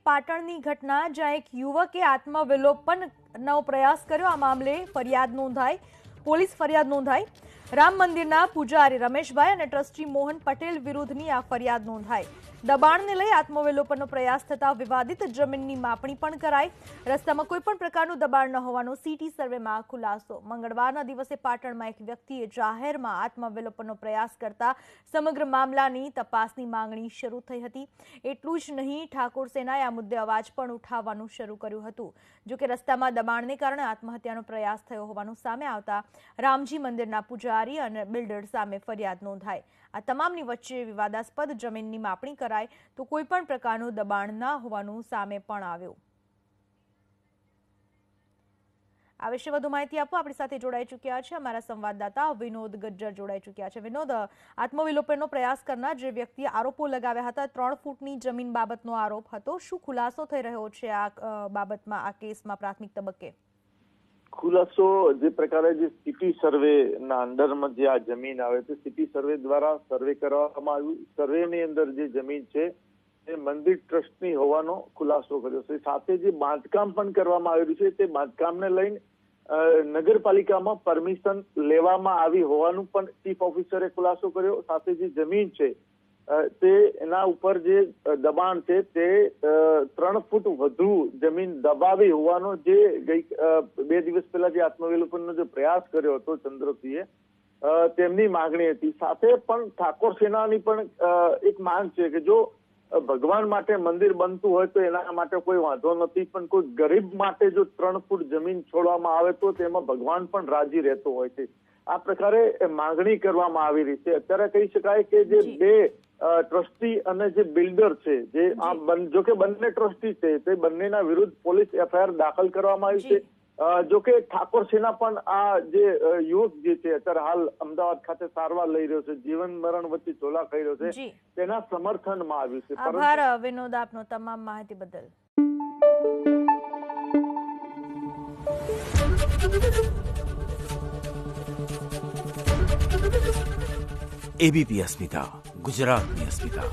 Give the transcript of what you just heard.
પાટણની ઘટના, જ્યાં એક યુવકે આત્મવિલોપનનો પ્રયાસ કર્યો. આ મામલે પોલીસ ફરિયાદ નોંધાઈ. રામ મંદિરના પૂજારી રમેશભાઈ અને ટ્રસ્ટી મોહન પટેલ વિરુદ્ધની આ ફરિયાદ નોંધાઈ. દબાણને લઈ આત્મવિલોપનનો પ્રયાસ થતા વિવાદિત જમીનની માપણી પણ કરાઈ. રસ્તામાં કોઈ પણ પ્રકારનું દબાણ ન હોવાનો સિટી સર્વેમાં ખુલાસો. મંગળવારના દિવસે પાટણમાં એક વ્યક્તિએ જાહેરમાં આત્મવિલોપનનો પ્રયાસ કરતા સમગ્ર મામલાની તપાસની માંગણી શરૂ થઈ હતી. એટલું જ નહીં, ઠાકોર સેનાએ આ મુદ્દે અવાજ પણ ઉઠાવવાનું શરૂ કર્યું હતું. જોકે રસ્તામાં દબાણને કારણે આત્મહત્યાનો પ્રયાસ થયો હોવાનું સામે આવતા રામજી મંદિરના પૂજારી અને બિલ્ડર સામે ફરિયાદ નોંધાઈ. આ તમામની વચ્ચે વિવાદાસ્પદ જમીનની માપણી કરાય તો કોઈ પણ પ્રકારનું દબાણ ન હોવાનું સામે પણ આવ્યું. આ વિશે વધુ માહિતી આપવા આપણી સાથે જોડાઈ ચૂક્યા છે અમારા સંવાદદાતા વિનોદ ગજ્જર જોડાઈ ચૂક્યા છે. વિનોદ, આત્મવિલોપનનો પ્રયાસ કરનાર જે વ્યક્તિએ આરોપો લગાવ્યા હતા, 3 ફૂટની જમીન બાબતનો આરોપ હતો, શું ખુલાસો થઈ રહ્યો છે આ બાબતમાં, આ કેસમાં પ્રાથમિક તબક્કે? ખુલાસો જે પ્રકારે જે સિટી સર્વે ના અંડરમાં જે આ જમીન આવે છે, સિટી સર્વે દ્વારા સર્વે કરવામાં આવ્યું. સર્વેની અંદર જે જમીન છે એ મંદિર ટ્રસ્ટની હોવાનો ખુલાસો કર્યો છે. સાથે જે બાંધકામ પણ કરવામાં આવેલું છે તે બાંધકામને લઈને નગરપાલિકામાં પરમિશન લેવામાં આવી હોવાનું પણ ચીફ ઓફિસરે ખુલાસો કર્યો. સાથે જે જમીન છે તે એના ઉપર જે દબાણ છે તે 3 ફૂટ વધુ જમીન દબાવી હોવાનો જે 2 દિવસ પહેલા જે આત્મવિલોપનનો જે પ્રયાસ કર્યો હતો ચંદ્રસિંહે, તેમની માંગણી હતી. સાથે પણ ઠાકોર સેનાની પણ એક માંગ છે કે જો ભગવાન માટે મંદિર બનતું હોય તો એના માટે કોઈ વાંધો નથી, પણ કોઈ ગરીબ માટે જો 3 ફૂટ જમીન છોડવામાં આવે તો તેમાં ભગવાન પણ રાજી રહેતો હોય છે. આ પ્રકારે માંગણી કરવામાં આવી રહી છે. અત્યારે કહી શકાય કે જે 2 ટ્રસ્ટી અને જે બિલ્ડર છે, જે જો કે બંને ટ્રસ્ટી છે, તે બંનેના વિરુદ્ધ પોલીસ FIR દાખલ કરવામાં આવી છે. જો કે ઠાકોર સેના પણ આ જે યુવક જે છે અત્યારે હાલ અમદાવાદ ખાતે સારવાર લઈ રહ્યો છે, જીવન મરણ વચ્ચે ઝોલા ખાઈ રહ્યો છે, તેના સમર્થનમાં આવ્યું છે. આભાર વિનોદ આપનો તમામ માહિતી બદલ. ABP અસ્મિતા, ગુજરાતની અસ્મિતા.